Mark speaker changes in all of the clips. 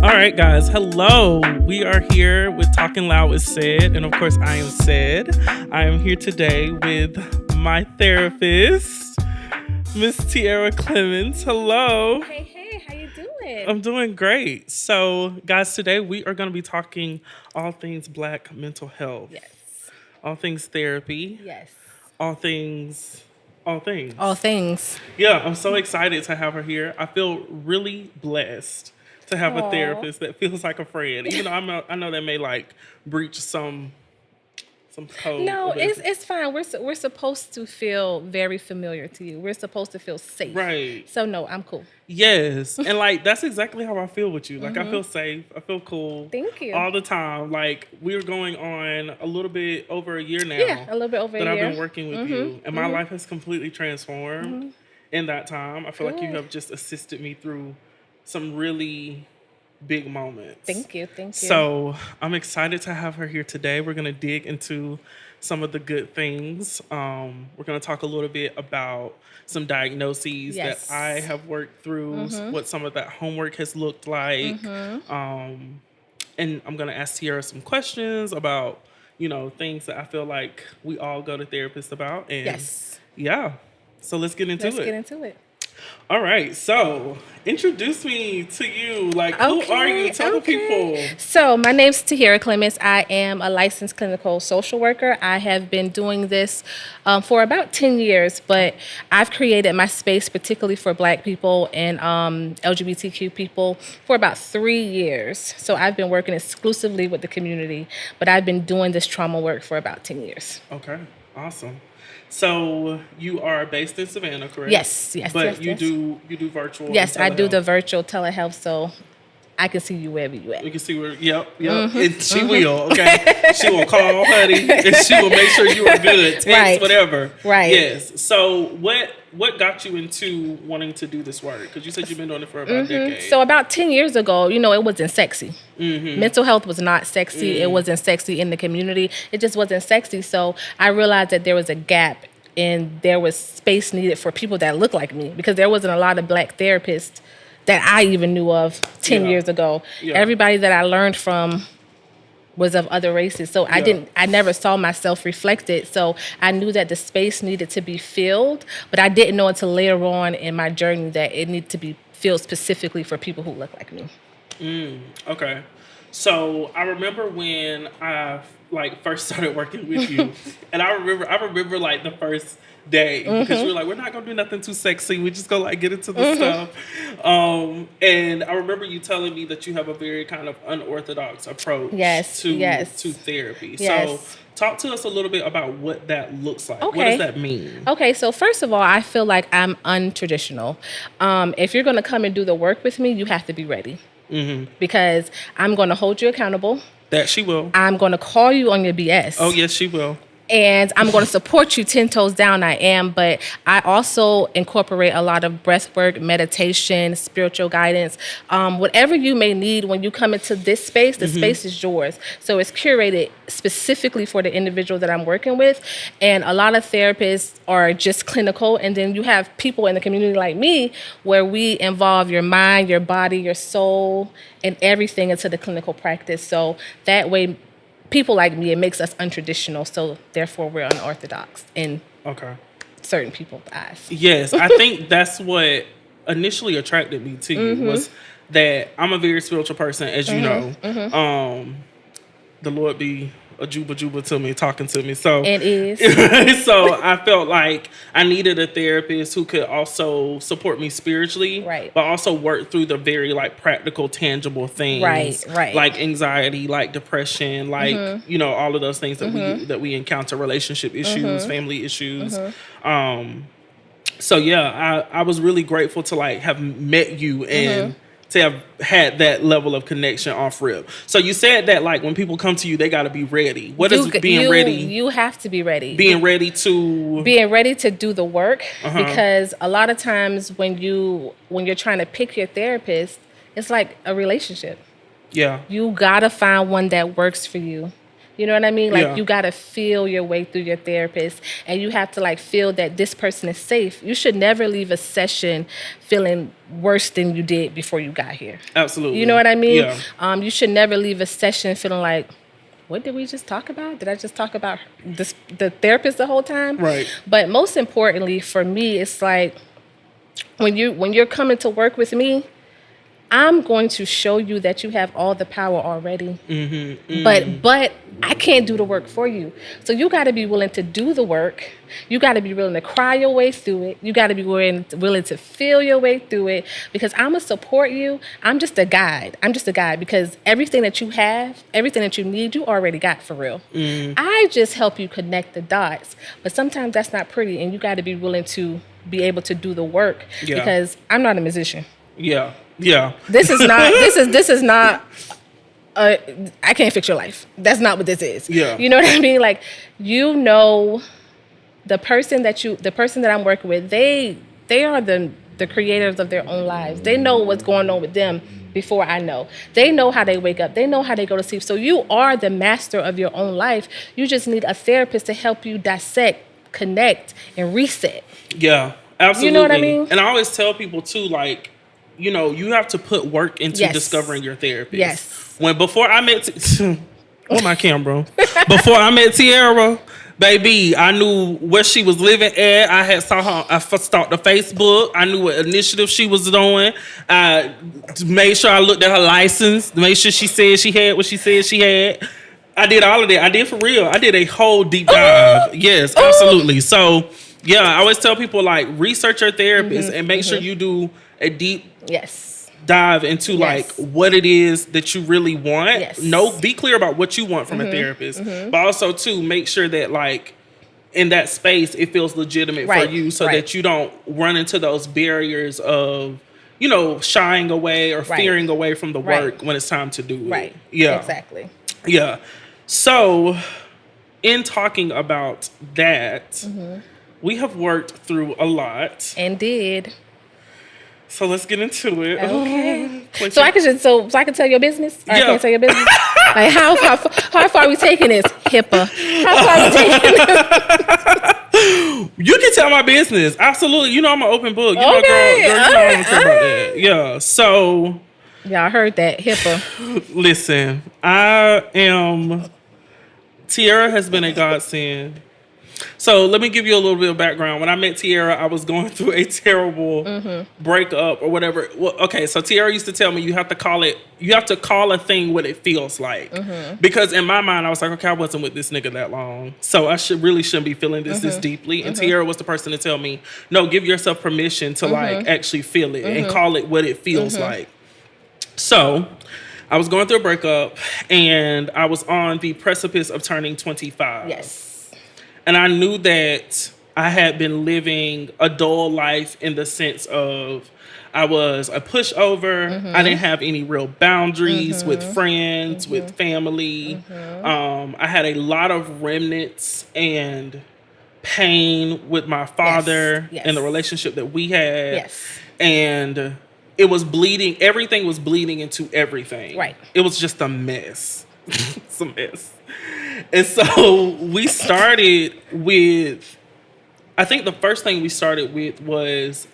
Speaker 1: All right, guys. Hello. We are here with Talking Loud with Sid. And of course, I am Sid. I am here today with my therapist, Miss Tiara Clemens. Hello.
Speaker 2: Hey, how you doing?
Speaker 1: I'm doing great. So, guys, today we are going to be talking all things Black mental health,
Speaker 2: Yes.
Speaker 1: all things therapy,
Speaker 2: Yes.
Speaker 1: all things, all things.
Speaker 2: All things.
Speaker 1: Yeah, I'm so excited to have her here. I feel really blessed to have a
Speaker 2: Aw.
Speaker 1: therapist that feels like a friend. Even though I know that may like breach some code.
Speaker 2: No,
Speaker 1: of
Speaker 2: it's fine. We're supposed to feel very familiar to you. We're supposed to feel safe.
Speaker 1: Right.
Speaker 2: So no, I'm cool.
Speaker 1: Yes, and like that's exactly how I feel with you. Like I feel safe. I feel cool.
Speaker 2: Thank you.
Speaker 1: All the time. Like we're going on a little bit over a year now.
Speaker 2: Yeah, a little bit over a
Speaker 1: that
Speaker 2: year.
Speaker 1: I've been working with you, and my life has completely transformed in that time. I feel like you
Speaker 2: Good.
Speaker 1: have just assisted me through some really big moments.
Speaker 2: Thank you.
Speaker 1: So I'm excited to have her here today. We're gonna dig into some of the good things. We're gonna talk a little bit about some diagnoses
Speaker 2: Yes.
Speaker 1: that I have worked through, what some of that homework has looked like, and I'm gonna ask Tiara some questions about things that I feel like we all go to therapists about. And
Speaker 2: Yes.
Speaker 1: yeah, so let's get into
Speaker 2: Let's
Speaker 1: it.
Speaker 2: get into it.
Speaker 1: All right, so introduce me to you. Like, who are you? Tell the people.
Speaker 2: So my name's Tahira Clemens. I am a licensed clinical social worker. I have been doing this for about 10 years, but I've created my space particularly for Black people and LGBTQ people for about 3 years. So I've been working exclusively with the community, but I've been doing this trauma work for about 10 years.
Speaker 1: Okay, awesome. So you are based in Savannah, correct?
Speaker 2: Yes.
Speaker 1: But you do virtual.
Speaker 2: Yes,
Speaker 1: and
Speaker 2: I do the
Speaker 1: telehealth.
Speaker 2: virtual telehealth, so I can see you wherever you at.
Speaker 1: We can see where. Yep. And she will. Okay. She will call, honey, and she will make sure you are good. Text,
Speaker 2: Right.
Speaker 1: whatever.
Speaker 2: Right.
Speaker 1: Yes. So what got you into wanting to do this work? Because you said you've been doing it for about a decade.
Speaker 2: So about 10 years ago, it wasn't sexy. Mental health was not sexy. It wasn't sexy in the community. It just wasn't sexy. So I realized that there was a gap and there was space needed for people that look like me because there wasn't a lot of Black therapists that I even knew of 10
Speaker 1: Yeah.
Speaker 2: years ago.
Speaker 1: Yeah.
Speaker 2: Everybody that I learned from was of other races. So I never saw myself reflected. So I knew that the space needed to be filled, but I didn't know until later on in my journey that it needed to be filled specifically for people who look like me.
Speaker 1: Okay. So I remember when I first started working with you, and I remember like the first day because you were like, we're not gonna do nothing too sexy. We just gonna get into the stuff. And I remember you telling me that you have a very kind of unorthodox approach to therapy.
Speaker 2: Yes.
Speaker 1: So talk to us a little bit about what that looks like.
Speaker 2: Okay.
Speaker 1: What does that mean?
Speaker 2: Okay, so first of all, I feel like I'm untraditional. If you're going to come and do the work with me, you have to be ready. Because I'm going to hold you accountable.
Speaker 1: That she will.
Speaker 2: I'm going to call you on your BS.
Speaker 1: Oh yes, she will.
Speaker 2: And I'm going to support you 10 toes down. I am, but I also incorporate a lot of breath work, meditation, spiritual guidance, whatever you may need when you come into this space. The space is yours. So it's curated specifically for the individual that I'm working with. And a lot of therapists are just clinical. And then you have people in the community like me where we involve your mind, your body, your soul, and everything into the clinical practice. So that way, people like me, it makes us untraditional, so therefore we're unorthodox in certain people's eyes.
Speaker 1: Yes, I think that's what initially attracted me to you was that I'm a very spiritual person, as you know. The Lord be a juba to me, talking to me. So
Speaker 2: It is.
Speaker 1: so I felt like I needed a therapist who could also support me spiritually,
Speaker 2: Right.
Speaker 1: but also work through the very practical, tangible things,
Speaker 2: Right.
Speaker 1: like anxiety, like depression, like all of those things that we encounter, relationship issues, family issues. So yeah, I was really grateful to have met you and to have had that level of connection off rip. So you said that when people come to you, they got to be ready. What is being ready?
Speaker 2: You have to be ready.
Speaker 1: Being ready to
Speaker 2: do the work because a lot of times when you're trying to pick your therapist, it's like a relationship.
Speaker 1: Yeah.
Speaker 2: You gotta find one that works for you. You know what I mean? Like,
Speaker 1: Yeah.
Speaker 2: you got to feel your way through your therapist, and you have to like feel that this person is safe. You should never leave a session feeling worse than you did before you got here.
Speaker 1: Absolutely.
Speaker 2: You know what I mean?
Speaker 1: Yeah.
Speaker 2: You should never leave a session feeling like, what did we just talk about? Did I just talk about the therapist the whole time?
Speaker 1: Right.
Speaker 2: But most importantly for me, it's like when you're coming to work with me, I'm going to show you that you have all the power already. But I can't do the work for you. So you got to be willing to do the work. You got to be willing to cry your way through it. You got to be willing to feel your way through it, because I'm going to support you. I'm just a guide. Because everything that you have, everything that you need, you already got for real. I just help you connect the dots. But sometimes that's not pretty, and you got to be willing to be able to do the work, because I'm not a musician.
Speaker 1: Yeah. Yeah.
Speaker 2: This is not I can't fix your life. That's not what this is.
Speaker 1: Yeah.
Speaker 2: You know what I mean? Like, the person that I'm working with, they are the creators of their own lives. They know what's going on with them before I know. They know how they wake up. They know how they go to sleep. So you are the master of your own life. You just need a therapist to help you dissect, connect, and reset.
Speaker 1: Yeah, absolutely.
Speaker 2: You know what I mean?
Speaker 1: And I always tell people too, like, you know, you have to put work into discovering your therapist.
Speaker 2: Yes.
Speaker 1: Before I met, on my camera, before I met Tiara, baby, I knew where she was living at. I had saw her. I stalked the Facebook. I knew what initiative she was doing. I made sure I looked at her license. Made sure she said she had what she said she had. I did all of that. I did for real. I did a whole deep dive. Yes, absolutely. So yeah, I always tell people, like, research your therapist and make sure you do a deep dive into like what it is that you really want. Be clear about what you want from a therapist, but also too make sure that, like, in that space it feels legitimate for you, so that you don't run into those barriers of, you know, shying away or fearing away from the work when it's time to do it. Yeah, exactly. Yeah. So in talking about that, we have worked through a lot.
Speaker 2: Indeed.
Speaker 1: So let's get into it.
Speaker 2: Okay. So I can tell your business? Or I can't tell your business? Like, how far are we taking this, HIPAA? How far are we taking this?
Speaker 1: You can tell my business. Absolutely. You know I'm an open book. You know, girl, you know I don't care about that. Yeah. So
Speaker 2: y'all heard that, HIPAA.
Speaker 1: Listen, Tiara has been a godsend. So let me give you a little bit of background. When I met Tiara, I was going through a terrible breakup or whatever. Well, okay, so Tiara used to tell me you have to call a thing what it feels like. Because in my mind, I was like, okay, I wasn't with this nigga that long, so I shouldn't be feeling this deeply. And Tiara was the person to tell me, no, give yourself permission to like actually feel it and call it what it feels like. So I was going through a breakup, and I was on the precipice of turning 25.
Speaker 2: Yes.
Speaker 1: And I knew that I had been living a dull life in the sense of I was a pushover. I didn't have any real boundaries with friends, with family. I had a lot of remnants and pain with my father and the relationship that we had. And it was bleeding. Everything was bleeding into everything. Right. It was just a mess. It's a mess. And so we started with, I think the first thing we started with was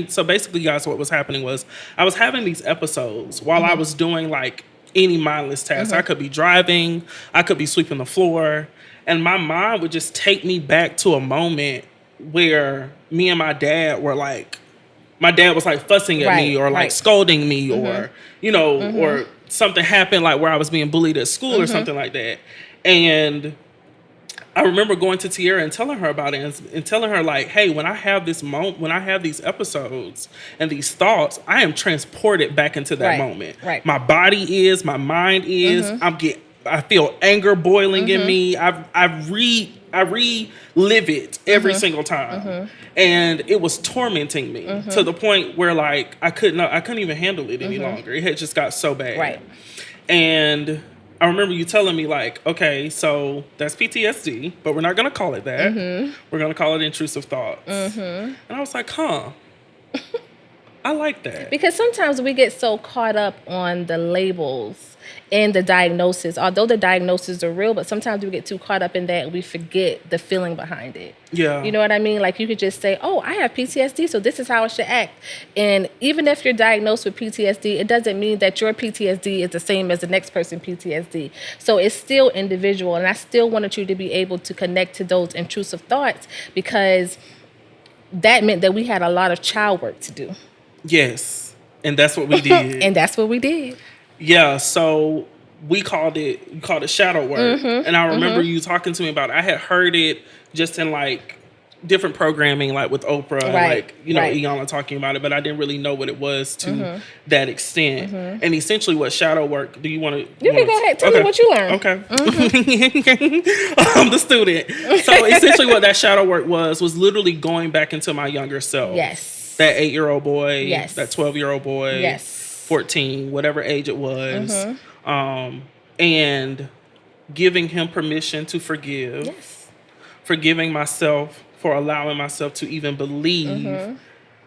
Speaker 1: so basically, guys, what was happening was I was having these episodes while I was doing like any mindless task. I could be driving, I could be sweeping the floor, and my mind would just take me back to a moment where me and my dad were like, my dad was like fussing at me or like scolding me or, you know, or something happened like where I was being bullied at school or something like that. And I remember going to Tiara and telling her about it and telling her like, hey, when I have this moment, when I have these episodes and these thoughts, I am transported back into that moment. My body is, my mind is, I feel anger boiling in me. I relive it every single time. And it was tormenting me to the point where like I couldn't even handle it any longer. It had just got so bad. And I remember you telling me like, okay, so that's PTSD, but we're not going to call it that. We're going to call it intrusive thoughts. And I was like, huh. I like that.
Speaker 2: Because sometimes we get so caught up on the labels and the diagnosis. Although the diagnoses are real, but sometimes we get too caught up in that and we forget the feeling behind it.
Speaker 1: Yeah.
Speaker 2: You know what I mean? Like you could just say, oh, I have PTSD, so this is how I should act. And even if you're diagnosed with PTSD, it doesn't mean that your PTSD is the same as the next person's PTSD. So it's still individual. And I still wanted you to be able to connect to those intrusive thoughts because that meant that we had a lot of child work to do.
Speaker 1: Yes. And that's what we did.
Speaker 2: And that's what we did.
Speaker 1: Yeah, so we called it shadow work.
Speaker 2: Mm-hmm,
Speaker 1: and I remember you talking to me about it. I had heard it just in like different programming, like with Oprah, and like, you know, Iyanla talking about it, but I didn't really know what it was to that extent. And essentially what shadow work, do you want to...
Speaker 2: You can go ahead. Tell me what you learned.
Speaker 1: Okay. I'm the student. So essentially what that shadow work was
Speaker 2: Mm-hmm.
Speaker 1: literally going back into my younger self.
Speaker 2: Yes.
Speaker 1: That 8-year-old boy,
Speaker 2: Yes.
Speaker 1: that 12-year-old boy,
Speaker 2: Yes.
Speaker 1: 14, whatever age it was, and giving him permission to forgive,
Speaker 2: Yes.
Speaker 1: forgiving myself for allowing myself to even believe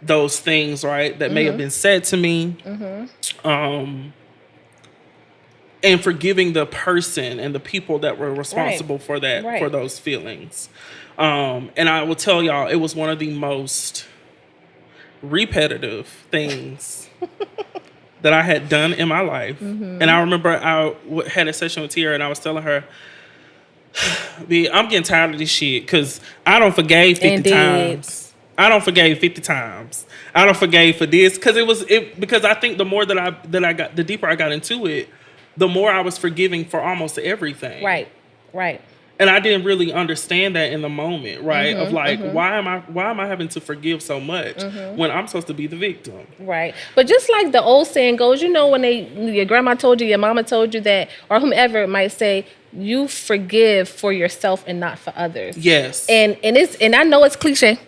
Speaker 1: those things, right, that may have been said to me, and forgiving the person and the people that were responsible for that, for those feelings. And I will tell y'all, it was one of the most repetitive things that I had done in my life. And I remember I had a session with Tiara and I was telling her, I'm getting tired of this shit because I don't forgave 50 times. I don't forgave 50 times. I don't forgave for this because I think the more that I got, the deeper I got into it, the more I was forgiving for almost everything. Right. And I didn't really understand that in the moment, right? Of like, why am I having to forgive so much when I'm supposed to be the victim?
Speaker 2: Right. But just like the old saying goes, you know, when your grandma told you, your mama told you that, or whomever might say, you forgive for yourself and not for others.
Speaker 1: Yes.
Speaker 2: And I know it's cliche,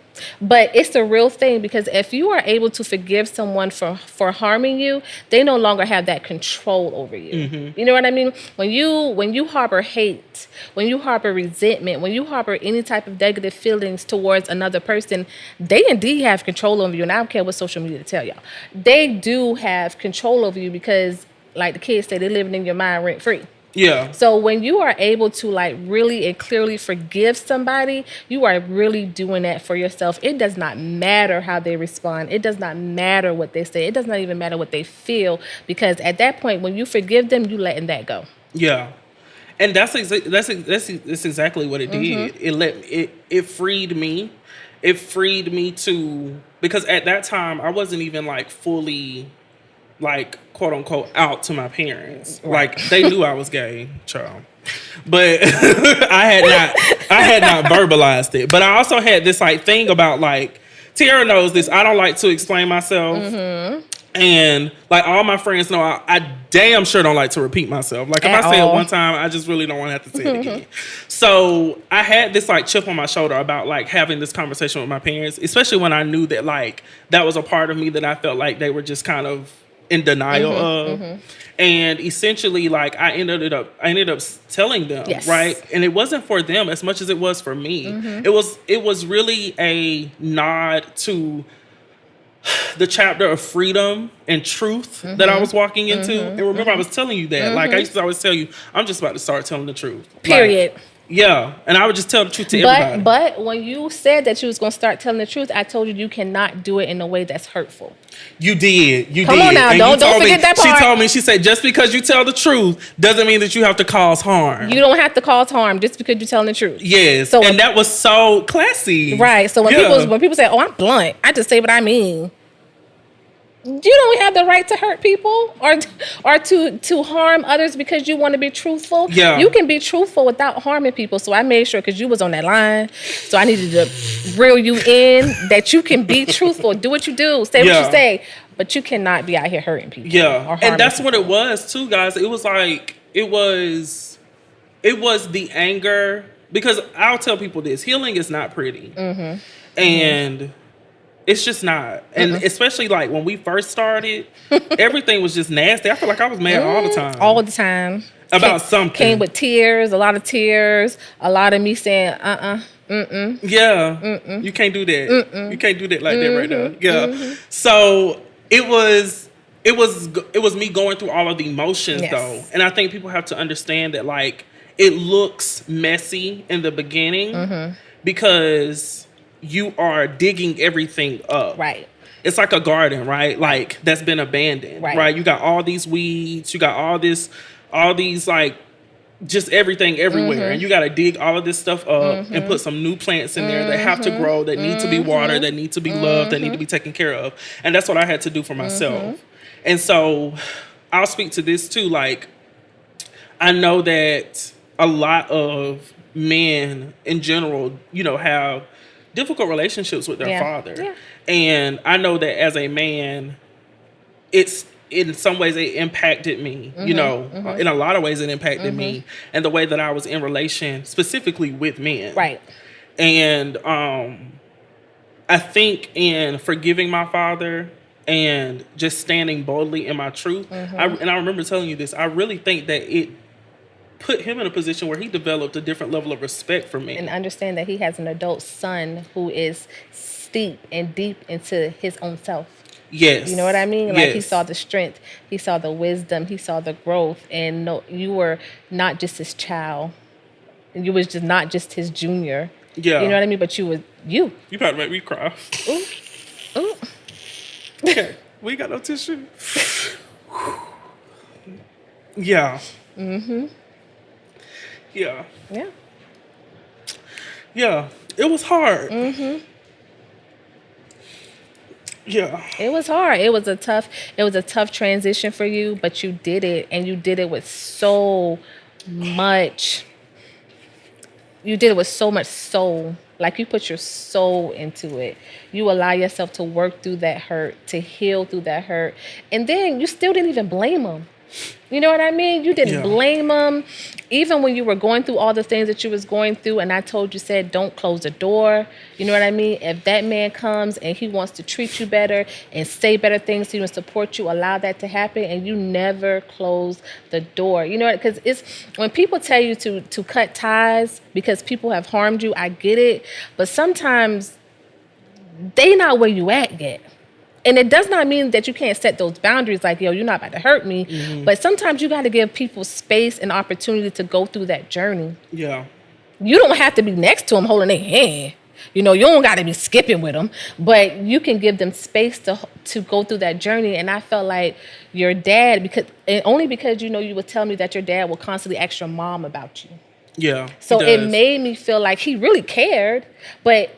Speaker 2: but it's the real thing, because if you are able to forgive someone for harming you, they no longer have that control over you. You know what I mean? When you harbor hate, when you harbor resentment, when you harbor any type of negative feelings towards another person, they indeed have control over you. And I don't care what social media tell y'all. They do have control over you because, like the kids say, they're living in your mind rent free.
Speaker 1: Yeah.
Speaker 2: So when you are able to like really and clearly forgive somebody, you are really doing that for yourself. It does not matter how they respond. It does not matter what they say. It does not even matter what they feel, because at that point, when you forgive them, you letting that go.
Speaker 1: Yeah. And that's exactly what it did. It freed me. It freed me to, because at that time I wasn't even like fully, like, quote unquote, out to my parents. Right. Like, they knew I was gay, child, but I had not verbalized it. But I also had this like thing about, like, Tiara knows this, I don't like to explain myself. And like all my friends know, I damn sure don't like to repeat myself. Like, if I say it one time, I just really don't want to have to say it again. So I had this like chip on my shoulder about like having this conversation with my parents, especially when I knew that like that was a part of me that I felt like they were just kind of in denial of. And essentially, like, I ended up telling them, right? And it wasn't for them as much as it was for me. It was really a nod to the chapter of freedom and truth that I was walking into. And remember, I was telling you that. Like, I used to always tell you, I'm just about to start telling the truth.
Speaker 2: Period.
Speaker 1: Like, yeah, and I would just tell the truth to everybody.
Speaker 2: But when you said that you was going to start telling the truth, I told you cannot do it in a way that's hurtful.
Speaker 1: You did.
Speaker 2: Come on now, don't forget that part.
Speaker 1: She told me, she said, just because you tell the truth doesn't mean that you have to cause harm.
Speaker 2: You don't have to cause harm just because you're telling the truth.
Speaker 1: Yes, so and that was so classy.
Speaker 2: Right, so when people say, oh, I'm blunt, I just say what I mean. You don't have the right to hurt people or to harm others because you want to be truthful. Yeah. You can be truthful without harming people. So I made sure, because you was on that line, so I needed to reel you in that you can be truthful. Do what you do. Say what you say. But you cannot be out here hurting people.
Speaker 1: Yeah. And that's what it was too, guys. It was like, it was the anger. Because I'll tell people this, healing is not pretty. And it's just not. And especially like when we first started, everything was just nasty. I feel like I was mad all the time.
Speaker 2: All the time.
Speaker 1: About something.
Speaker 2: Came with tears, a lot of me saying,
Speaker 1: Yeah. You can't do that. You can't do that like that right now. Yeah. So it was me going through all of the emotions
Speaker 2: Yes.
Speaker 1: though, and I think people have to understand that like it looks messy in the beginning because you are digging everything up.
Speaker 2: Right.
Speaker 1: It's like a garden, right? Like that's been abandoned,
Speaker 2: Right.
Speaker 1: right? You got all these weeds, you got all these like just everything everywhere, and you got to dig all of this stuff up and put some new plants in there that have to grow, that need to be watered, that need to be loved, that need to be taken care of. And that's what I had to do for myself. And so I'll speak to this too. Like, I know that a lot of men in general, have difficult relationships with their
Speaker 2: Yeah.
Speaker 1: father.
Speaker 2: Yeah.
Speaker 1: And I know that as a man, it's in some ways it impacted me, in a lot of ways it impacted me and the way that I was in relation specifically with men.
Speaker 2: Right.
Speaker 1: And I think in forgiving my father and just standing boldly in my truth, I remember telling you this, I really think that it put him in a position where he developed a different level of respect for me.
Speaker 2: And understand that he has an adult son who is steep and deep into his own self.
Speaker 1: Yes.
Speaker 2: You know what I mean? Like he
Speaker 1: Yes.
Speaker 2: saw the strength, he saw the wisdom, he saw the growth, and no, you were not just his child. You was just not just his junior.
Speaker 1: Yeah.
Speaker 2: You know what I mean? But you were you.
Speaker 1: You about to make me cry.
Speaker 2: Ooh. Ooh.
Speaker 1: Okay. We got no tissue. Yeah. Yeah.
Speaker 2: Yeah.
Speaker 1: Yeah. It was hard. Yeah.
Speaker 2: It was hard. It was a tough transition for you, but you did it, and you did it with so much. You did it with so much soul. Like you put your soul into it. You allow yourself to work through that hurt, to heal through that hurt. And then you still didn't even blame him. You know what I mean? You didn't blame him. Even when you were going through all the things that you was going through, and I told you, said, don't close the door. You know what I mean? If that man comes and he wants to treat you better and say better things to you and support you, allow that to happen, and you never close the door. You know, because it's when people tell you to cut ties because people have harmed you, I get it. But sometimes they not where you at yet. And it does not mean that you can't set those boundaries like, yo, you're not about to hurt me. But sometimes you got to give people space and opportunity to go through that journey.
Speaker 1: Yeah.
Speaker 2: You don't have to be next to them holding their hand. You know, you don't got to be skipping with them. But you can give them space to go through that journey. And I felt like your dad, only because, you would tell me that your dad will constantly ask your mom about you.
Speaker 1: Yeah.
Speaker 2: So it made me feel like he really cared. But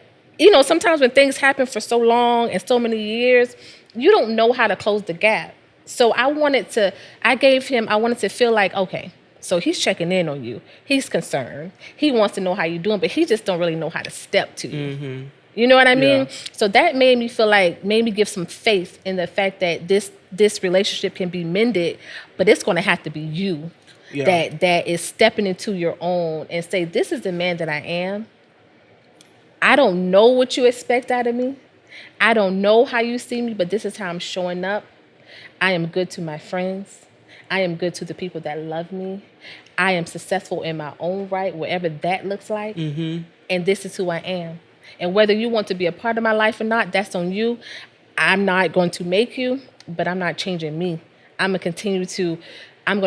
Speaker 2: sometimes when things happen for so long and so many years, you don't know how to close the gap. So I wanted to feel like, okay, so he's checking in on you. He's concerned. He wants to know how you're doing, but he just don't really know how to step to you. You know what I mean? So that made me give some faith in the fact that this relationship can be mended, but it's going to have to be you that is stepping into your own and say, this is the man that I am. I don't know what you expect out of me. I don't know how you see me, but this is how I'm showing up. I am good to my friends. I am good to the people that love me. I am successful in my own right, whatever that looks like. And this is who I am. And whether you want to be a part of my life or not, that's on you. I'm not going to make you, but I'm not changing me. I'm going to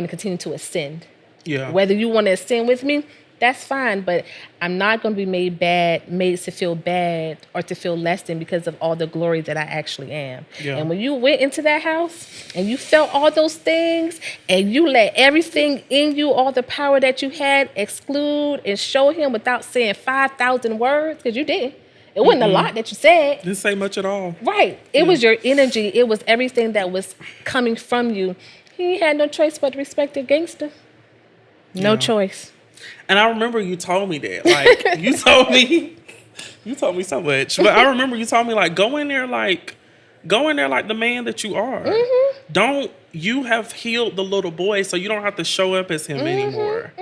Speaker 2: continue to ascend.
Speaker 1: Yeah.
Speaker 2: Whether you want to ascend with me, that's fine, but I'm not going to be made to feel bad or to feel less than because of all the glory that I actually am.
Speaker 1: Yeah.
Speaker 2: And when you went into that house and you felt all those things and you let everything in you, all the power that you had, exclude and show him without saying 5,000 words, because you did. It wasn't a lot that you said.
Speaker 1: Didn't say much at all.
Speaker 2: Right. It was your energy. It was everything that was coming from you. He had no choice but to respect the gangster. No choice.
Speaker 1: And I remember you told me that. Like, you told me so much. But I remember you told me, like, go in there like the man that you are. You have healed the little boy, so you don't have to show up as him anymore.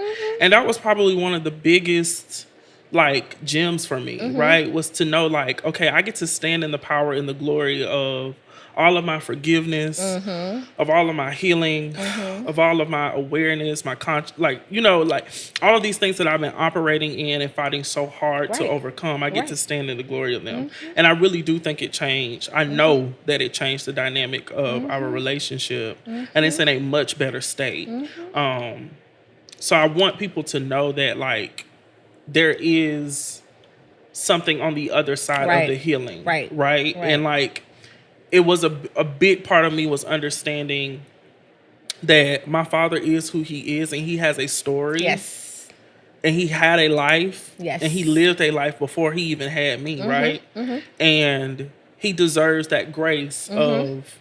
Speaker 1: And that was probably one of the biggest like gems for me, right? Was to know like, okay, I get to stand in the power and the glory of all of my forgiveness, of all of my healing, of all of my awareness, my like, you know, like all of these things that I've been operating in and fighting so hard to overcome. I get to stand in the glory of them. And I really do think it changed. I know that it changed the dynamic of our relationship, and it's in a much better state. So I want people to know that like there is something on the other side of the healing. Right. And like, it was a big part of me was understanding that my father is who he is and he has a story.
Speaker 2: Yes.
Speaker 1: And he had a life.
Speaker 2: Yes.
Speaker 1: And he lived a life before he even had me, right? And he deserves that grace of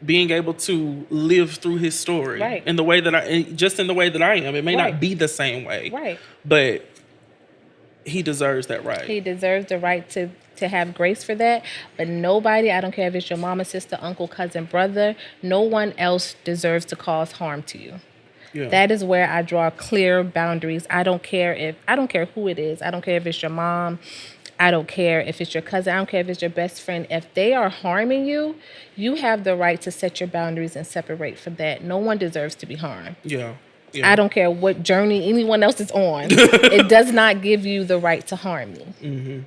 Speaker 1: being able to live through his story in the way that I am. It may not be the same way. But he deserves that right.
Speaker 2: He deserves the right to have grace for that. But nobody, I don't care if it's your mama, sister, uncle, cousin, brother, no one else deserves to cause harm to you. Yeah. That is where I draw clear boundaries. I don't care who it is. I don't care if it's your mom. I don't care if it's your cousin. I don't care if it's your best friend. If they are harming you, you have the right to set your boundaries and separate from that. No one deserves to be harmed.
Speaker 1: Yeah.
Speaker 2: I don't care what journey anyone else is on. It does not give you the right to harm me.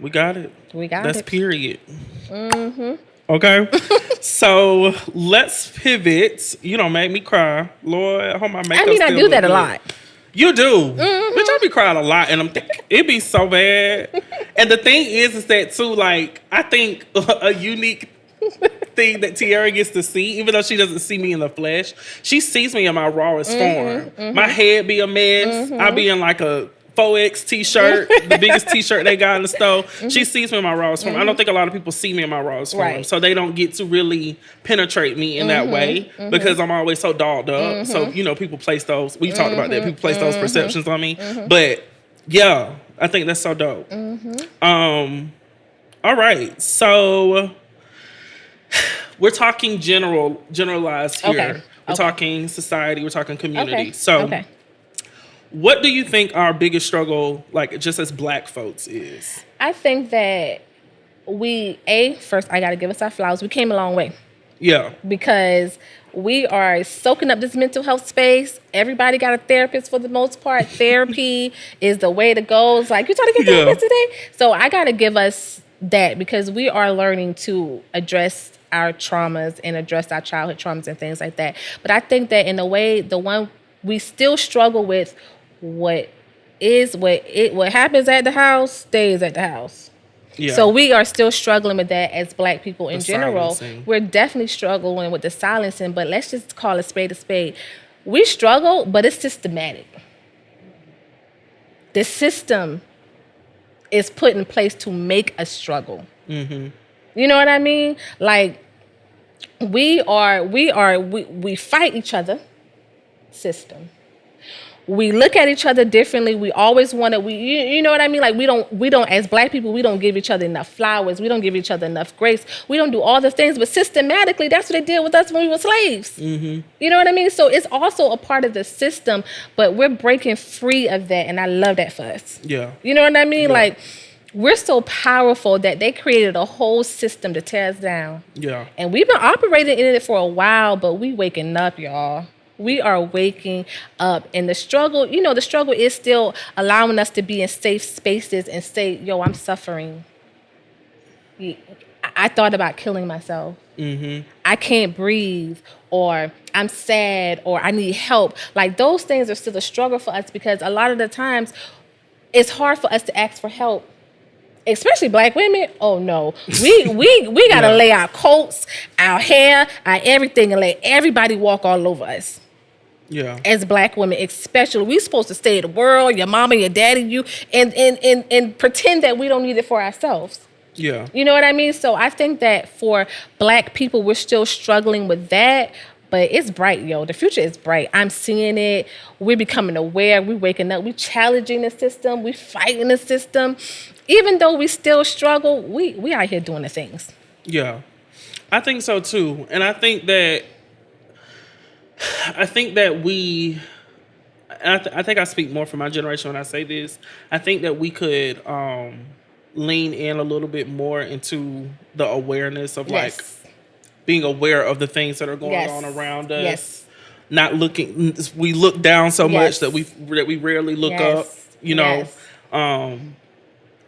Speaker 1: We got it. That's period.
Speaker 2: Okay.
Speaker 1: So let's pivot. You don't make me cry. Lord, I hope my makeup.
Speaker 2: I do that a lot.
Speaker 1: You do. But I be crying a lot, and it be so bad. And the thing is that too, like, I think a unique thing that Tiara gets to see, even though she doesn't see me in the flesh, she sees me in my rawest form. My head be a mess. I be in like a 4X t-shirt, the biggest t-shirt they got in the store. She sees me in my rawest form. I don't think a lot of people see me in my rawest form. So they don't get to really penetrate me in that way because I'm always so dolled up. So, you know, people place those, we talked about that, people place those perceptions on me. But yeah, I think that's so dope. All right. So we're talking generalized here. We're talking society, we're talking community. What do you think our biggest struggle, like just as Black folks, is?
Speaker 2: I think that first I got to give us our flowers. We came a long way.
Speaker 1: Yeah.
Speaker 2: Because we are soaking up this mental health space. Everybody got a therapist for the most part. Therapy is the way to go. It's like, you trying to get therapist today? So I got to give us that because we are learning to address our traumas and address our childhood traumas and things like that. But I think that in a way, the one we still struggle with what happens at the house stays at the house. Yeah. So we are still struggling with that as Black people in general. Silencing. We're definitely struggling with the silencing, but let's just call a spade a spade. We struggle, but it's systematic. The system is put in place to make us struggle. You know what I mean? Like we fight each other. System. We look at each other differently. We always want to. You know what I mean? Like we don't as Black people, we don't give each other enough flowers. We don't give each other enough grace. We don't do all the things, but systematically, that's what they did with us when we were slaves. You know what I mean? So it's also a part of the system, but we're breaking free of that, and I love that for us.
Speaker 1: Yeah.
Speaker 2: You know what I mean? Yeah. Like we're so powerful that they created a whole system to tear us down.
Speaker 1: Yeah.
Speaker 2: And we've been operating in it for a while, but we waking up, y'all. We are waking up, and the struggle is still allowing us to be in safe spaces and say, yo, I'm suffering. I thought about killing myself. I can't breathe, or I'm sad, or I need help. Like those things are still a struggle for us because a lot of the times it's hard for us to ask for help. Especially Black women, oh no. We gotta lay our coats, our hair, our everything, and let everybody walk all over us.
Speaker 1: Yeah.
Speaker 2: As Black women, especially, we supposed to stay in the world, your mama, your daddy, you, and pretend that we don't need it for ourselves.
Speaker 1: Yeah.
Speaker 2: You know what I mean? So I think that for Black people, we're still struggling with that, but it's bright, yo. The future is bright. I'm seeing it. We're becoming aware. We're waking up. We're challenging the system. We're fighting the system. Even though we still struggle, we out here doing the things.
Speaker 1: Yeah. I think so too. And I think that I think I speak more for my generation when I say this. I think that we could lean in a little bit more into the awareness of like
Speaker 2: Yes.
Speaker 1: being aware of the things that are going on
Speaker 2: Yes.
Speaker 1: around us.
Speaker 2: Yes.
Speaker 1: Not looking, we look down so much
Speaker 2: Yes.
Speaker 1: that we rarely look up.
Speaker 2: Yes.
Speaker 1: You know,
Speaker 2: Yes.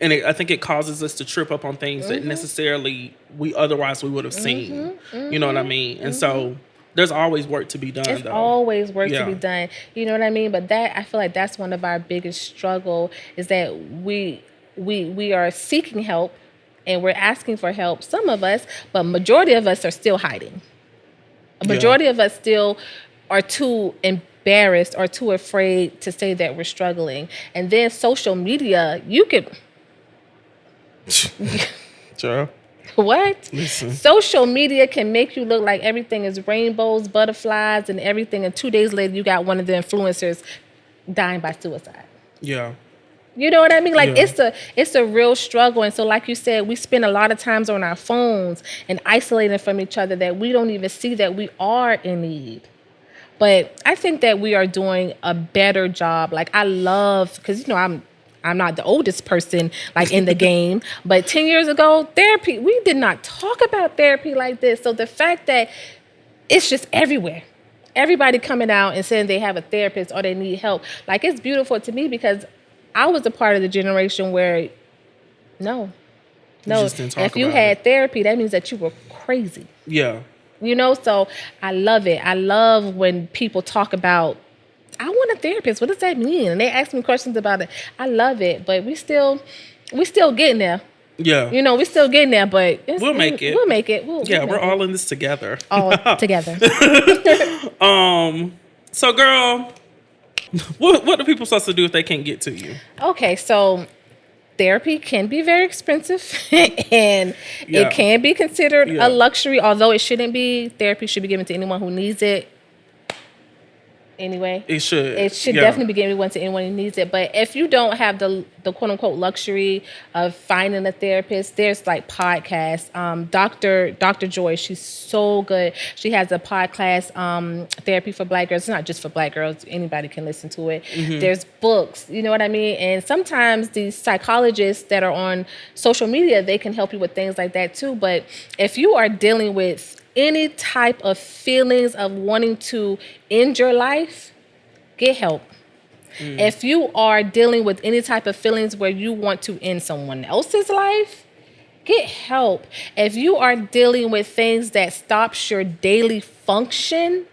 Speaker 1: I think it causes us to trip up on things that necessarily we otherwise we would have seen. You know what I mean? And so there's always work to be done,
Speaker 2: It's
Speaker 1: though.
Speaker 2: always work to
Speaker 1: Yeah.
Speaker 2: be done. You know what I mean? But that I feel like that's one of our biggest struggle is that we are seeking help and we're asking for help. Some of us, but majority of us are still hiding. A majority of us still are too embarrassed or too afraid to say that we're struggling. And then social media, you could
Speaker 1: Sure.
Speaker 2: what?
Speaker 1: Listen.
Speaker 2: Social media can make you look like everything is rainbows, butterflies, and everything. And 2 days later, you got one of the influencers dying by suicide.
Speaker 1: Yeah.
Speaker 2: You know what I mean? Like
Speaker 1: Yeah.
Speaker 2: it's a real struggle. And so, like you said, we spend a lot of times on our phones and isolating from each other that we don't even see that we are in need. But I think that we are doing a better job. Like I love because I'm not the oldest person like in the game, but 10 years ago, therapy, we did not talk about therapy like this. So the fact that it's just everywhere. Everybody coming out and saying they have a therapist or they need help. Like it's beautiful to me because I was a part of the generation where no.
Speaker 1: You just didn't talk
Speaker 2: If you
Speaker 1: about
Speaker 2: had
Speaker 1: it.
Speaker 2: therapy, that means that you were crazy.
Speaker 1: Yeah.
Speaker 2: So I love it. I love when people talk about, I want a therapist. What does that mean? And they ask me questions about it. I love it, but we still getting there.
Speaker 1: Yeah.
Speaker 2: We still getting there, but
Speaker 1: We'll make it.
Speaker 2: We'll make it.
Speaker 1: Yeah,
Speaker 2: we'll
Speaker 1: we're
Speaker 2: make
Speaker 1: all
Speaker 2: it.
Speaker 1: in this together.
Speaker 2: All together.
Speaker 1: So, girl, what are people supposed to do if they can't get to you?
Speaker 2: Okay, so therapy can be very expensive and
Speaker 1: Yeah.
Speaker 2: it can be considered
Speaker 1: Yeah.
Speaker 2: a luxury, although it shouldn't be. Therapy should be given to anyone who needs it. Anyway,
Speaker 1: It should.
Speaker 2: it should
Speaker 1: Yeah.
Speaker 2: definitely be given to anyone who needs it. But if you don't have the quote unquote luxury of finding a therapist, there's like podcasts. Dr. Joy, she's so good. She has a podcast, therapy for Black girls. It's not just for Black girls. Anybody can listen to it. There's books. You know what I mean? And sometimes these psychologists that are on social media, they can help you with things like that too. But if you are dealing with any type of feelings of wanting to end your life, get help. If you are dealing with any type of feelings where you want to end someone else's life, get help. If you are dealing with things that stops your daily function,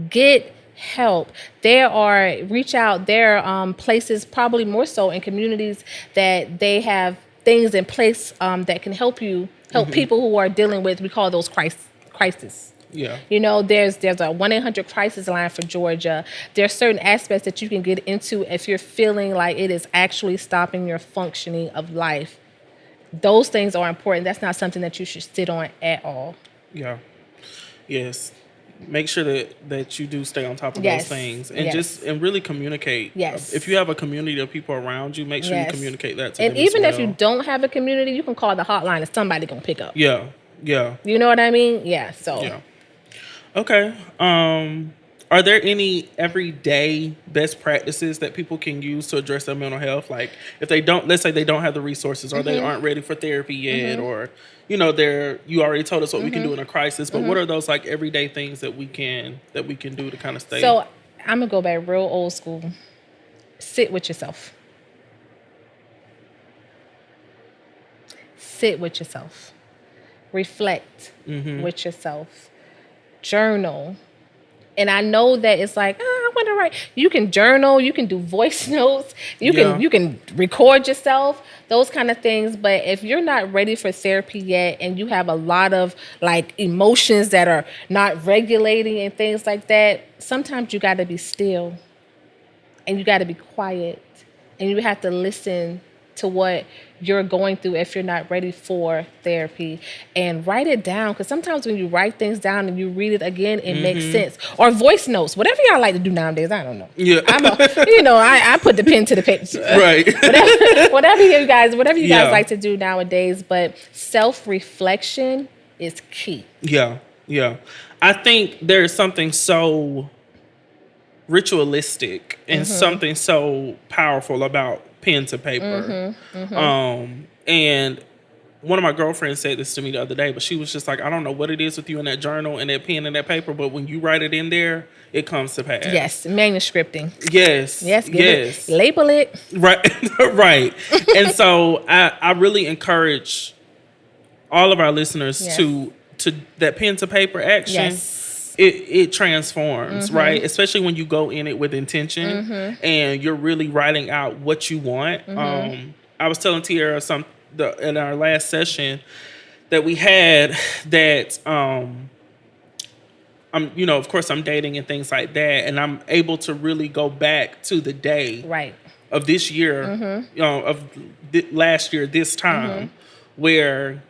Speaker 2: get help. Reach out. There are places, probably more so in communities, that they have things in place that can help people who are dealing with, we call those crisis.
Speaker 1: Yeah.
Speaker 2: There's a 1-800 crisis line for Georgia. There's certain aspects that you can get into if you're feeling like it is actually stopping your functioning of life. Those things are important. That's not something that you should sit on at all.
Speaker 1: Yeah. Yes. Make sure that you do stay on top of
Speaker 2: Yes.
Speaker 1: those things and
Speaker 2: Yes.
Speaker 1: and really communicate.
Speaker 2: Yes.
Speaker 1: If you have a community of people around you, make sure you
Speaker 2: Yes.
Speaker 1: communicate that to
Speaker 2: And
Speaker 1: them as
Speaker 2: even if
Speaker 1: well.
Speaker 2: you don't have a community, you can call the hotline and somebody gonna pick up.
Speaker 1: Yeah. Yeah.
Speaker 2: You know what I mean? Yeah. So
Speaker 1: Yeah. Okay. Are there any everyday best practices that people can use to address their mental health? Like if they don't, let's say they don't have the resources or they aren't ready for therapy yet, or you already told us what we can do in a crisis, but what are those like everyday things that we can do to kind of stay?
Speaker 2: So I'm gonna go back real old school. Sit with yourself. Sit with yourself. Reflect with yourself. Journal. And I know that it's like, I want to write. You can journal, you can do voice notes, you can record yourself, those kind of things. But if you're not ready for therapy yet and you have a lot of like emotions that are not regulating and things like that, sometimes you got to be still and you got to be quiet and you have to listen to what you're going through if you're not ready for therapy, and write it down, because sometimes when you write things down and you read it again, it makes sense. Or voice notes, whatever y'all like to do nowadays. I don't know.
Speaker 1: Yeah.
Speaker 2: I put the pen to the paper.
Speaker 1: Right.
Speaker 2: whatever you guys like to do nowadays, but self-reflection is key.
Speaker 1: Yeah. Yeah. I think there's something so ritualistic and something so powerful about pen to paper. And one of my girlfriends said this to me the other day, but she was just like, I don't know what it is with you in that journal and that pen and that paper, but when you write it in there, it comes to pass.
Speaker 2: Yes, manuscripting.
Speaker 1: Yes.
Speaker 2: Yes. Label it.
Speaker 1: Right. Right. And so I really encourage all of our listeners to that pen to paper action.
Speaker 2: Yes.
Speaker 1: It transforms, right? Especially when you go in it with intention and you're really writing out what you want. I was telling Tiara in our last session that we had that I'm, of course I'm dating and things like that, and I'm able to really go back to the day of this year, last year this time, where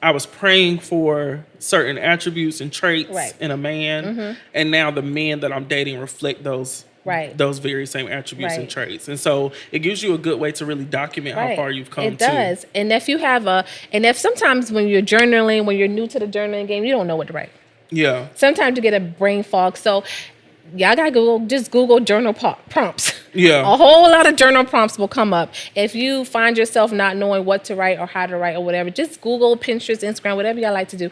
Speaker 1: I was praying for certain attributes and traits in a man, and now the men that I'm dating reflect those very same attributes and traits. And so it gives you a good way to really document how far you've come. It
Speaker 2: does. And if sometimes when you're journaling, when you're new to the journaling game, you don't know what to write.
Speaker 1: Yeah.
Speaker 2: Sometimes you get a brain fog. So y'all gotta just Google journal prompts.
Speaker 1: Yeah.
Speaker 2: A whole lot of journal prompts will come up. If you find yourself not knowing what to write or how to write or whatever, just Google, Pinterest, Instagram, whatever y'all like to do.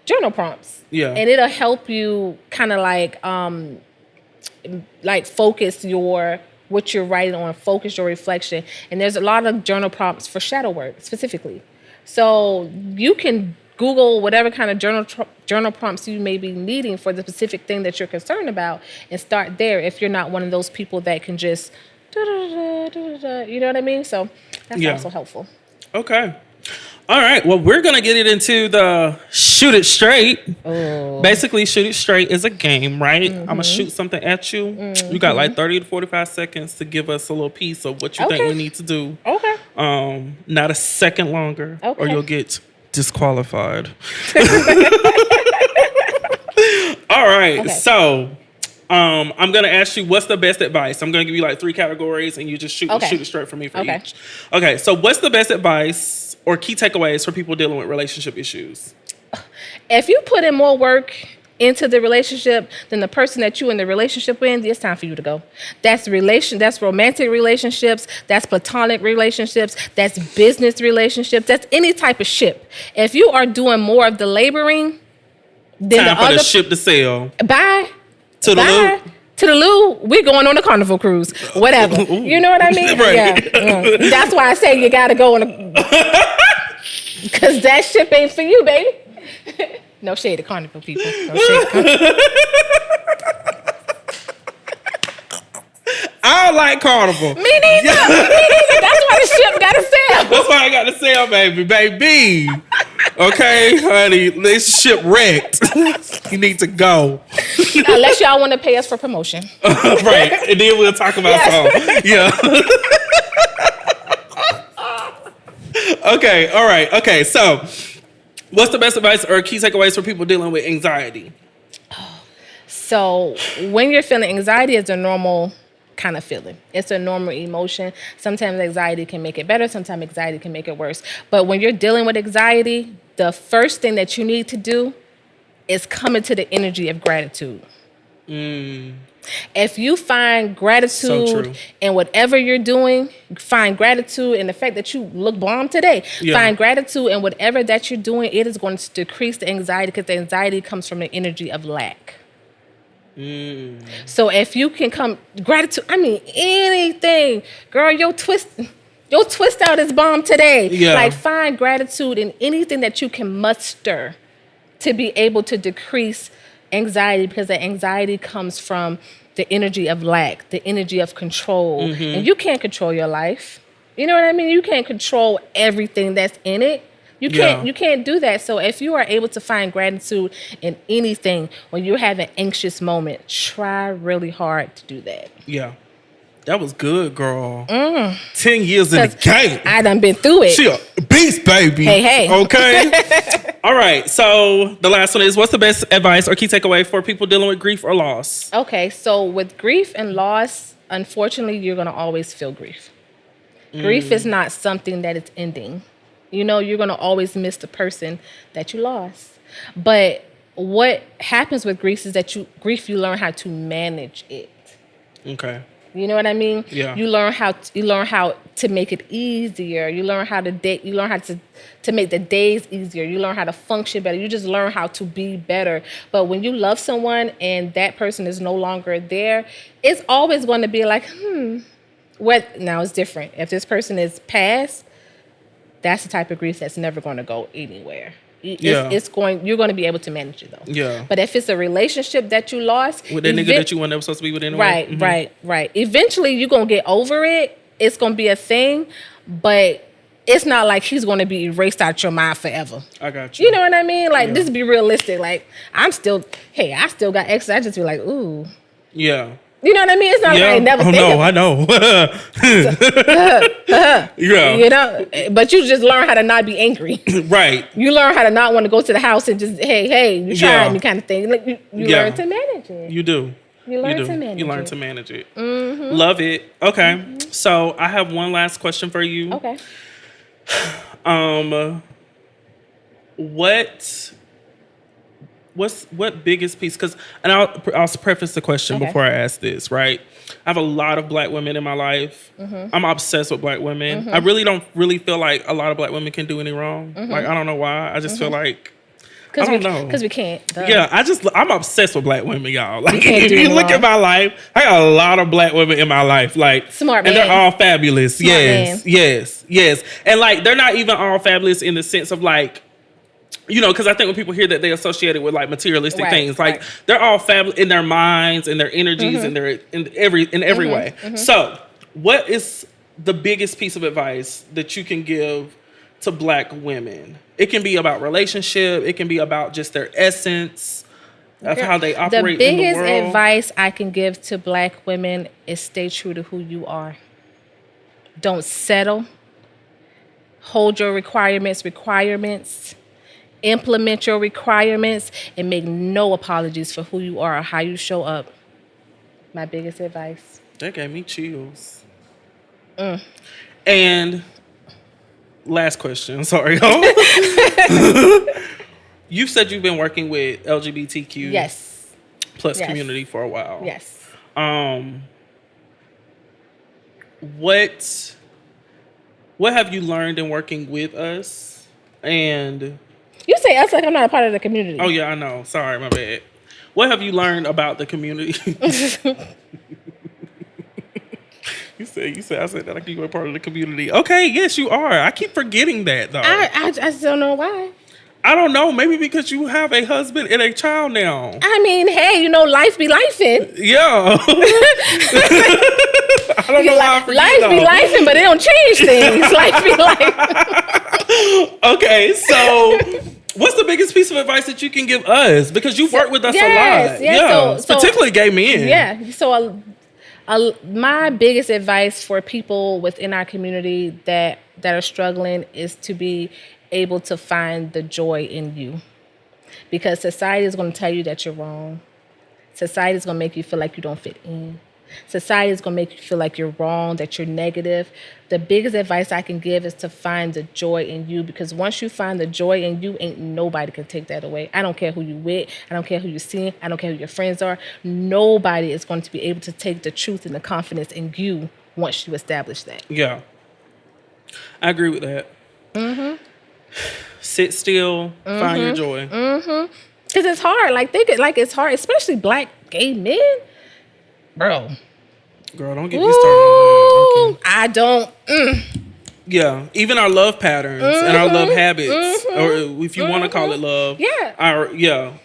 Speaker 2: Journal prompts.
Speaker 1: Yeah.
Speaker 2: And it'll help you kind of like focus what you're writing on, focus your reflection. And there's a lot of journal prompts for shadow work specifically. So you can Google whatever kind of journal prompts you may be needing for the specific thing that you're concerned about and start there if you're not one of those people that can just, you know what I mean? So that's also helpful.
Speaker 1: Okay. All right. Well, we're going to get it into the shoot it straight. Oh. Basically, shoot it straight is a game, right? I'm going to shoot something at you. You got like 30 to 45 seconds to give us a little piece of what you think we need to do.
Speaker 2: Okay.
Speaker 1: Not a second longer or you'll get disqualified. All right. Okay. So I'm going to ask you, what's the best advice? I'm going to give you like 3 categories and you just shoot it straight for me for each. Okay. So what's the best advice or key takeaways for people dealing with relationship issues?
Speaker 2: If you put in more work into the relationship than the person that you in the relationship with, it's time for you to go. That's romantic relationships, that's platonic relationships, that's business relationships, that's any type of ship. If you are doing more of the laboring than
Speaker 1: time for the ship to sail.
Speaker 2: Bye.
Speaker 1: To the loo.
Speaker 2: To the loo, we're going on a carnival cruise. Whatever. You know what I mean?
Speaker 1: Right.
Speaker 2: Yeah. That's why I say you gotta go on because that ship ain't for you, baby. No shade to carnival people. No shade to
Speaker 1: I don't like carnival.
Speaker 2: Me neither. That's why the ship gotta sail.
Speaker 1: That's why I got to sail, baby. Okay, honey, this ship wrecked. You need to go.
Speaker 2: Unless y'all want to pay us for promotion.
Speaker 1: Right, and then we'll talk about some. Yeah. Okay, all right. Okay, so what's the best advice or key takeaways for people dealing with anxiety?
Speaker 2: So when you're feeling anxiety, it's a normal kind of feeling. It's a normal emotion. Sometimes anxiety can make it better. Sometimes anxiety can make it worse. But when you're dealing with anxiety, the first thing that you need to do is come into the energy of gratitude. If you find gratitude in whatever you're doing, find gratitude in the fact that you look bomb today. Yeah. Find gratitude in whatever that you're doing. It is going to decrease the anxiety because the anxiety comes from the energy of lack. So if you can come gratitude, I mean anything, girl, your twist out is bomb today. Yeah. Like find gratitude in anything that you can muster to be able to decrease anxiety because the anxiety comes from the energy of lack, the energy of control. And you can't control your life. You know what I mean? You can't control everything that's in it. You can't do that. So if you are able to find gratitude in anything when you have an anxious moment, try really hard to do that.
Speaker 1: Yeah. That was good, girl. 10 years in the game.
Speaker 2: I done been through it.
Speaker 1: She a beast, baby.
Speaker 2: Hey.
Speaker 1: Okay. All right. So the last one is, what's the best advice or key takeaway for people dealing with grief or loss?
Speaker 2: Okay. So with grief and loss, unfortunately, you're going to always feel grief. Grief is not something that is ending. You know, you're going to always miss the person that you lost. But what happens with grief is that you learn how to manage it.
Speaker 1: Okay.
Speaker 2: You know what I mean?
Speaker 1: Yeah.
Speaker 2: You learn how to make it easier. You learn how to make the days easier. You learn how to function better. You just learn how to be better. But when you love someone and that person is no longer there, it's always going to be like, now it's different. If this person is past, that's the type of grief that's never going to go anywhere.
Speaker 1: Yeah.
Speaker 2: You're going to be able to manage it though.
Speaker 1: Yeah.
Speaker 2: But if it's a relationship that you lost
Speaker 1: with that nigga that you weren't never supposed to be with anyway.
Speaker 2: Right. Eventually you're going to get over it. It's going to be a thing, but it's not like he's going to be erased out your mind forever.
Speaker 1: I got you.
Speaker 2: You know what I mean? Like, just be realistic. Like, I still got exes. I just be like, ooh.
Speaker 1: Yeah.
Speaker 2: You know what I mean? It's not like I ain't never think of it.
Speaker 1: I know. Yeah.
Speaker 2: You know, but you just learn how to not be angry.
Speaker 1: Right.
Speaker 2: You learn how to not want to go to the house and just, hey, you tried me kind of thing. Like, you learn to manage it.
Speaker 1: You do.
Speaker 2: You learn to manage it.
Speaker 1: You learn to manage it. Mm-hmm. Love it. Okay. Mm-hmm. So I have one last question for you.
Speaker 2: Okay.
Speaker 1: What biggest piece? Because, and I'll preface the question before I ask this. Right, I have a lot of black women in my life. Mm-hmm. I'm obsessed with black women. Mm-hmm. I really don't feel like a lot of black women can do any wrong. Mm-hmm. Like, I don't know why. I just feel like I don't know,
Speaker 2: because we can't. Duh.
Speaker 1: Yeah, I'm obsessed with black women, y'all. Like, if you look at my life, I got a lot of black women in my life. Like,
Speaker 2: smart man.
Speaker 1: And they're all fabulous.
Speaker 2: Smart man.
Speaker 1: Yes. And like, they're not even all fabulous in the sense of like, you know, because I think when people hear that, they associate it with like materialistic things. Like, they're all fabulous in their minds and their energies and in every way. Mm-hmm. So, what is the biggest piece of advice that you can give to black women? It can be about relationship. It can be about just their essence of how they operate in the world.
Speaker 2: The biggest advice I can give to black women is stay true to who you are. Don't settle. Hold your requirements. Implement your requirements and make no apologies for who you are or how you show up. My biggest advice.
Speaker 1: That gave me chills. And last question. Sorry. You said you've been working with LGBTQ plus community for a while.
Speaker 2: Yes.
Speaker 1: What have you learned in working with us? And
Speaker 2: you say us like I'm not a part of the community.
Speaker 1: Oh yeah, I know. Sorry, my bad. What have you learned about the community? You said I said that like you were part of the community. Okay, yes, you are. I keep forgetting that though.
Speaker 2: I just don't know why.
Speaker 1: I don't know. Maybe because you have a husband and a child now.
Speaker 2: I mean, hey, you know, life be lifing.
Speaker 1: Yeah. I don't know why I forget.
Speaker 2: Life be lifing, but it don't change things. Life be life.
Speaker 1: Okay, so what's the biggest piece of advice that you can give us? Because you've worked with us a lot. Yeah. So, particularly gay men.
Speaker 2: Yeah. So my biggest advice for people within our community that are struggling is to be able to find the joy in you. Because society is going to tell you that you're wrong. Society is going to make you feel like you don't fit in. Society is going to make you feel like you're wrong, that you're negative. The biggest advice I can give is to find the joy in you, because once you find the joy in you, ain't nobody can take that away. I don't care who you with. I don't care who you're seeing. I don't care who your friends are. Nobody is going to be able to take the truth and the confidence in you once you establish that.
Speaker 1: Yeah. I agree with that. Mm-hmm. Sit still, find your joy.
Speaker 2: Mm-hmm. Because it's hard. It's hard, especially black gay men. Bro.
Speaker 1: Girl, don't get me started on that. Okay.
Speaker 2: I don't.
Speaker 1: Yeah, even our love patterns and our love habits, or if you want to call it love,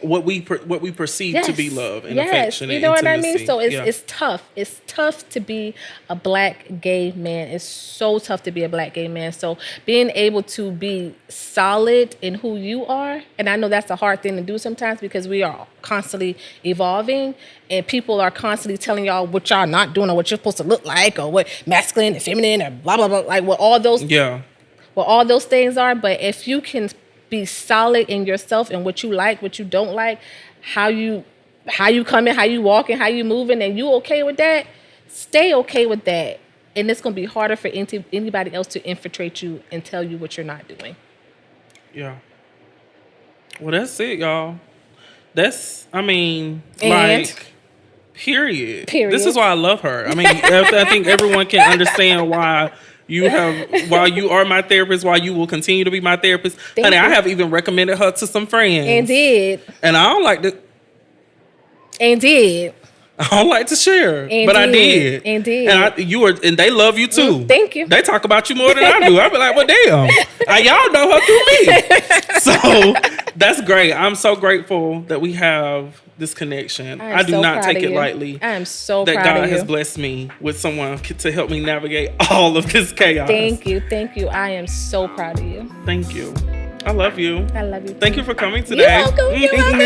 Speaker 1: what we perceive to be love and affection.
Speaker 2: You know
Speaker 1: and
Speaker 2: what I mean? So it's tough. It's tough to be a black gay man. It's so tough to be a black gay man. So being able to be solid in who you are, and I know that's a hard thing to do sometimes because we are constantly evolving. And people are constantly telling y'all what y'all not doing or what you're supposed to look like or what masculine and feminine or blah, blah, blah. Like what all those things are. But if you can be solid in yourself and what you like, what you don't like, how you coming, how you walking, how you moving, and you okay with that, stay okay with that. And it's going to be harder for anybody else to infiltrate you and tell you what you're not doing.
Speaker 1: Yeah. Well, that's it, y'all. I mean,
Speaker 2: And?
Speaker 1: like, period.
Speaker 2: Period.
Speaker 1: This is why I love her. I mean, I think everyone can understand why you are my therapist, why you will continue to be my therapist.
Speaker 2: Thank
Speaker 1: Honey,
Speaker 2: you.
Speaker 1: I have even recommended her to some friends. And I don't like to. I don't like to share, but I did. And they love you too.
Speaker 2: Thank you.
Speaker 1: They talk about you more than I do. I be like, well, damn, y'all know her through me. So that's great. I'm so grateful that we have this connection. I do not take it lightly.
Speaker 2: I am so
Speaker 1: that
Speaker 2: proud
Speaker 1: God
Speaker 2: of you.
Speaker 1: has blessed me with someone to help me navigate all of this chaos.
Speaker 2: Thank you. I am so proud of you.
Speaker 1: Thank you. I love you.
Speaker 2: I love you.
Speaker 1: Thank you for coming today.
Speaker 2: You're welcome.